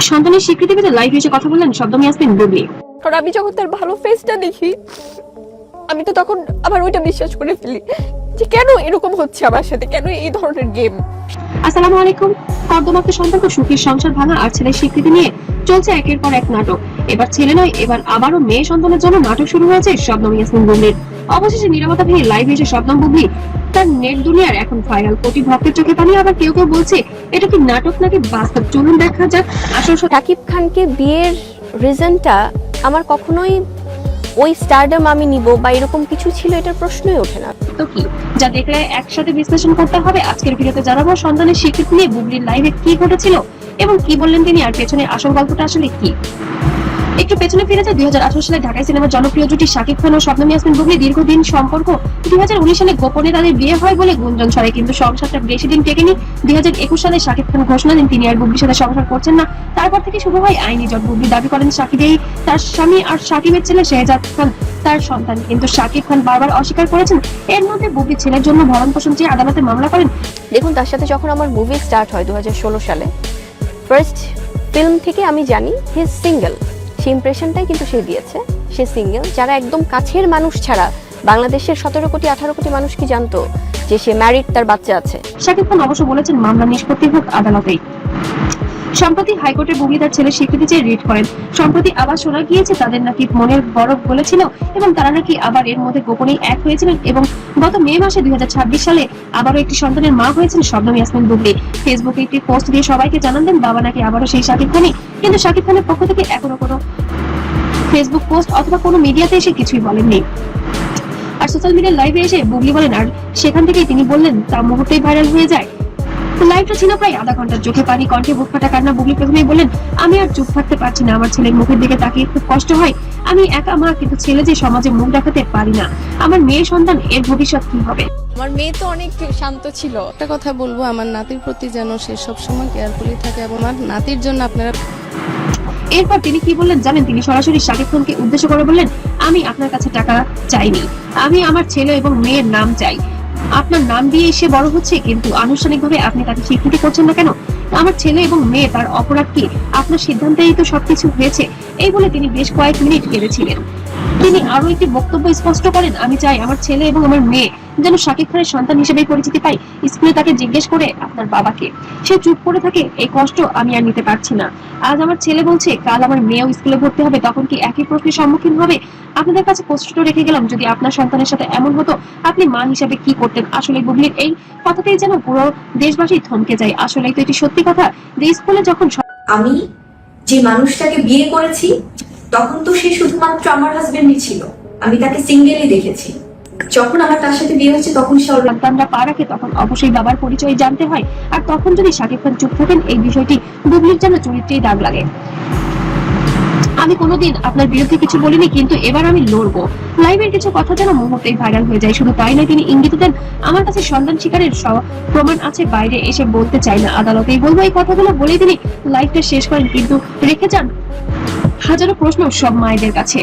সন্তানের স্বীকৃতি পেতে লাইভ এসে কথা বললেন শব্দম ইয়াসমিন বুবলি। কারণ আমি যখন তার ভালো ফেসটা দেখি আমি তো তখন আবার ওইটা বিশ্বাস করে ফেলি যে কেন এরকম হচ্ছে আমার সাথে, কেন এই ধরনের গেম। আসসালামু আলাইকুম। কর্দমাক্ত সম্পর্ক, সুখীর সংসার ভাঙা আর ছেলের স্বীকৃতি নিয়ে চলছে একের পর এক নাটক। এবার ছেলে নয়, এবার আবারও মেয়ে সন্তানের জন্য নাটক শুরু হয়েছে শবনম ইয়াসমিন বুবলির। অবশেষে নীরবতা ভেঙে লাইভে এসে শবনম বুবলি তার নেট দুনিয়ার এখন ভাইরাল। কোটি ভক্তের চোখে পানি। আবার কেউ কেউ বলছে এটা কি নাটক নাকি বাস্তব। চলুন দেখা যাক আসল। শাকিব খানকে বিয়ের রিজনটা আমার কখনোই ওই স্টারডম আমি নিব বা এরকম কিছু ছিল, এটার প্রশ্নই ওঠে না। তো কি যা দেখলে একসাথে বিশ্লেষণ করতে হবে। আজকের ভিডিওতে জানাবো সন্তানের স্বীকৃতি নিয়ে বুবলির লাইভে কি ঘটেছিল এবং কি বললেন তিনি, আর পেছনে আসল গল্পটা আসলে কি। একটু পেছনে ফিরে যায় 2018 সালে ঢাকায় সিনেমার জনপ্রিয় জুটি শাকিব খান ও শবনম ইয়াসমিন বুবলি দীর্ঘদিন সম্পর্ক। 2019 সালে গোপনে তাদের বিয়ে হয় বলে গুঞ্জন ছড়ায়, কিন্তু সংসারটা বেশি দিন টেকেনি। 2021 সালে শাকিব খান ঘোষণা দেন তিনি আর বুবলির সাথে সংসার করছেন না। তারপর থেকে শুরু হয় আইনি জট। বুবলি দাবি করেন শাকিবেই তার স্বামী আর শাকিবের ছেলে শেহজাদ খান তার সন্তান, কিন্তু শাকিব খান বারবার অস্বীকার করেছেন। এর মধ্যে বুবলি ছেলের জন্য ভরণ পোষণ চেয়ে আদালতে মামলা করেন। দেখুন, তার সাথে যখন আমার মুভি স্টার্ট হয় 2016 সালে, ফার্স্ট ফিল্ম থেকে আমি জানি হি ইজ সিঙ্গেল। সেই ইমপ্রেশনটাই কিন্তু সে দিয়েছে, সে সিঙ্গেল। যারা একদম কাছের মানুষ ছাড়া বাংলাদেশের 17 কোটি 18 কোটি মানুষ কি জানতো যে সে ম্যারিড, তার বাচ্চা আছে। শাকিব খান অবশ্য বলেছেন মামলা নিষ্পত্তি হোক আদালতেই। সম্প্রতি হাইকোর্টে বুবলি তার ছেলের স্বীকৃতি চেয়ে রিট করেন। সম্প্রতি আবার শোনা গিয়েছে তাদের নাকি মনের বরফ বলেছিল এবং তারা নাকি আবার এর মধ্যে গোপনেই এক হয়েছিলেন এবং গত মে মাসে 2026 সালে আবারও একটি সন্তানের মা হয়েছেন শবনম ইয়াসমিন বুবলি। ফেসবুকে একটি পোস্ট দিয়ে সবাইকে জানান দেন বাবা নাকি আবারও সেই শাকিব খানই, কিন্তু শাকিব খানের পক্ষ থেকে এখনো কোনো ফেসবুক পোস্ট অথবা কোনো মিডিয়াতে এসে কিছুই বলেননি। আর সোশ্যাল মিডিয়ার লাইভে এসে বুবলি বলেন, আর সেখান থেকেই তিনি বললেন তা মুহূর্তেই ভাইরাল হয়ে যায়। লাইভটা ছিল প্রায় আধা ঘন্টার। চোখে পানি, কণ্ঠে বুক ফাটা কান্না। বুবলি প্রথমেই বললেন, আমি আর চুপ থাকতে পারছি না, আমার ছেলের মুখের দিকে তাকিয়ে খুব কষ্ট হয়। আমি একা মা, কিন্তু ছেলে যে সমাজে মুখ দেখাতে পারি না। আমার মেয়ে সন্তান, এর ভবিষ্যৎ কি হবে। আমার মেয়ে তো অনেক শান্ত ছিল। একটা কথা বলবো, আমার নাতির প্রতি যেন সে সবসময় কেয়ারফুলি থাকে এবং আমার নাতির জন্য আপনারা। এরপর তিনি কি বললেন জানেন, তিনি সরাসরি শাকিব খানকে উদ্দেশ্য করে বললেন, আমি আপনার কাছে টাকা চাইনি, আমি আমার ছেলে এবং মেয়ের নাম চাই। আপনার নাম দিয়ে এসে বড় হচ্ছে, কিন্তু আনুষ্ঠানিকভাবে আপনি তাকে স্বীকৃতি করছেন না কেন? আমার ছেলে এবং মেয়ে, তার অপরাধ কি? আপনার সিদ্ধান্তেই তো সবকিছু হয়েছে। এই বলে তিনি বেশ কয়েক মিনিট কেঁদেছিলেন। তিনি আরো একটি বক্তব্য স্পষ্ট করেন, আমি চাই আমার ছেলে এবং আমার মেয়ে যেন শাকিব খানের সন্তান হিসেবে পরিচিতি পাই। স্কুলে তাকে জিজ্ঞেস করে আপনার বাবাকে, সে চুপ করে থাকে। এই কষ্ট আমি আর নিতে পারছি না। আজ আমার ছেলে বলছে কাল আমার মেয়েও স্কুলে ভর্তি হবে, তখন কি একই প্রশ্নের সম্মুখীন হবে? আপনাদের কাছে প্রশ্নটা রেখে গেলাম, যদি আপনার সন্তানের সাথে এমন হতো আপনি মা হিসেবে কি করতেন? আসলে বুবলির এই কথাতেই যেন পুরো দেশবাসী থমকে যায়। আসলেই তো এটি সত্যি কথা যে স্কুলে যখন আমি যে মানুষটাকে বিয়ে করেছি তখন তো সে শুধুমাত্র আমার হাজবেন্ডই ছিল, আমি তাকে সিঙ্গেলই দেখেছি। যখন আমার তার সাথে বিয়ে হয়েছে তখন সন্তানরা পা রাখে, তখন অবশ্যই বাবার পরিচয় জানতে হয়। আর তখন যদি শাকিব খান চুপ থাকেন, এই বিষয়টি বুবলির যেন চরিত্রেই দাগ লাগে। আমি কোনোদিন আপনার বিরুদ্ধে কিছু বলিনি, কিন্তু এবার আমি লড়বো। লাইভের কিছু কথা যেন মুহূর্তেই ভাইরাল হয়ে যায়। শুধু তাই নয়, তিনি ইঙ্গিত দেন, আমার কাছে সন্তান শিকারের প্রমাণ আছে, বাইরে এসে বলতে চাই না, আদালতেই বলবো। এই কথাগুলো বলেই তিনি লাইভটা শেষ করেন, কিন্তু রেখে যান হাজারো প্রশ্ন সব মায়েদের কাছে।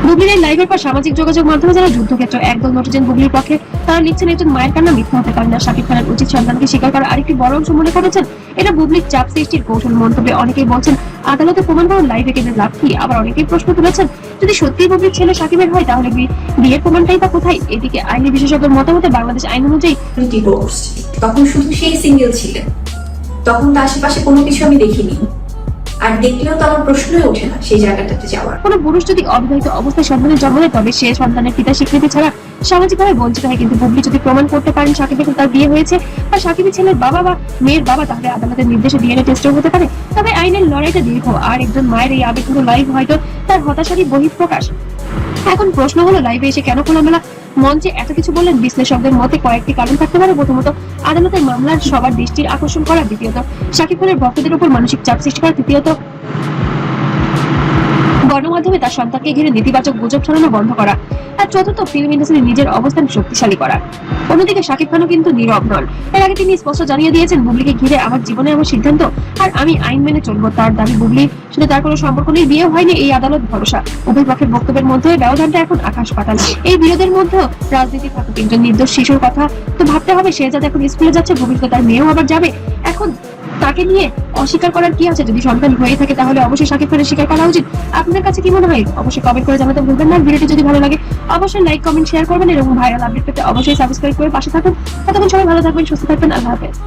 বুবলির এই লাইভের পর সামাজিক যোগাযোগ মাধ্যমে যারা যুদ্ধক্ষেত্র একদল নটিছেন বুবলির পক্ষে, তারা লিখছেন একজন মায়ের কান্না মিথ্যা হতে পারে না। শাকিব খানের উচিত সন্তানকে স্বীকার করার আরেকটি বড় অংশ মনে করেছেন এটা বুবলির চাপ সৃষ্টির কৌশল। মন্তব্যে অনেকেই বলছেন আদালতে প্রমাণ করার লাইভে কেঁদে লাভ কি? আবার অনেকেই প্রশ্ন তুলেছেন, যদি সত্যি বুবলির ছেলে শাকিবের হয় তাহলে বিয়ের প্রমাণটাই বা কোথায়? এদিকে আইনি বিশেষজ্ঞের মতামতে বাংলাদেশ আইন অনুযায়ী ডিভোর্স, তখন শুধু সেই সিঙ্গেল ছিলেন, তখন তো আশেপাশে কোনো কিছু আমি দেখিনি, আর দেখলেও তো আমার প্রশ্নই ওঠে না সেই জায়গাটাতে যাওয়ার। কোনো পুরুষ যদি অবিবাহিত অবস্থায় সন্তানের জন্ম দেয়, তবে সে সন্তানের পিতা স্বীকৃতি ছাড়া সামাজিকভাবে বঞ্চিত হয়। কিন্তু বুবলি যদি প্রমাণ করতে পারেন সাকিবের সাথে তার বিয়ে হয়েছে বা সাকিবের ছেলের বাবা বা মেয়ের বাবা, তাহলে আদালতের নির্দেশে ডিএনএ টেস্টও হতে পারে। তবে আইনের লড়াইটা দীর্ঘ, আর একজন মায়ের এই আবেগগুলো লাইভ হয়তো তার হতাশারই বহিঃপ্রকাশ। এখন প্রশ্ন হলো, লাইভে এসে কেন খোলামেলা মঞ্চে এত কিছু বললেন? বিশ্লেষকদের মতে কয়েকটি কারণ থাকতে পারে। প্রথমত, আদালতের মামলার সবার দৃষ্টির আকর্ষণ করা। দ্বিতীয়ত, শাকিব খানের ভক্তদের উপর মানসিক চাপ সৃষ্টি করা। তৃতীয়ত, গণমাধ্যমে তার সন্তানকে ঘিরে নেতিবাচক গুজব ছড়ানো বন্ধ করা। আর চতুর্থ, ফিল্ম ইন্ডাস্ট্রি নিজের অবস্থান শক্তিশালী করা। অন্যদিকে শাকিব খানও কিন্তু নীরব নন। এর আগে তিনি স্পষ্ট জানিয়ে দিয়েছেন, বুবলিকে ঘিরে আমার জীবনে আমার সিদ্ধান্ত, আর আমি আইন মেনে চলবো। তার দাবি, বুবলির সাথে তার কোনো সম্পর্ক নেই, বিয়ে হয়নি, এই আদালত ভরসা। উভয় পক্ষের বক্তব্যের মধ্যে ব্যবধানটা এখন আকাশ পাতাল। এই বিরোধের মধ্যে রাজনীতি থাকুক, একজন নির্দোষ শিশুর কথা তো ভাবতে হবে। শেহজাদ এখন স্কুলে যাচ্ছে, ভবিষ্যতে তার মেয়েও আবার যাবে। এখন তাকে নিয়ে অস্বীকার করার কি আছে? যদি সন্তান হয়ে থাকে তাহলে অবশ্যই শাকিব খানের স্বীকার করা উচিত। আপনার কাছে কি মনে হয়? অবশ্যই কমেন্ট করে জানাতে ভুলবেন না। ভিডিওটি যদি ভালো লাগে অবশ্যই লাইক, কমেন্ট, শেয়ার করবেন এবং ভাইরাল আপডেট পেতে অবশ্যই সাবস্ক্রাইব করে পাশে থাকুন। ততক্ষণ সবাই ভালো থাকবেন, সুস্থ থাকবেন। আল্লাহ হাফেজ।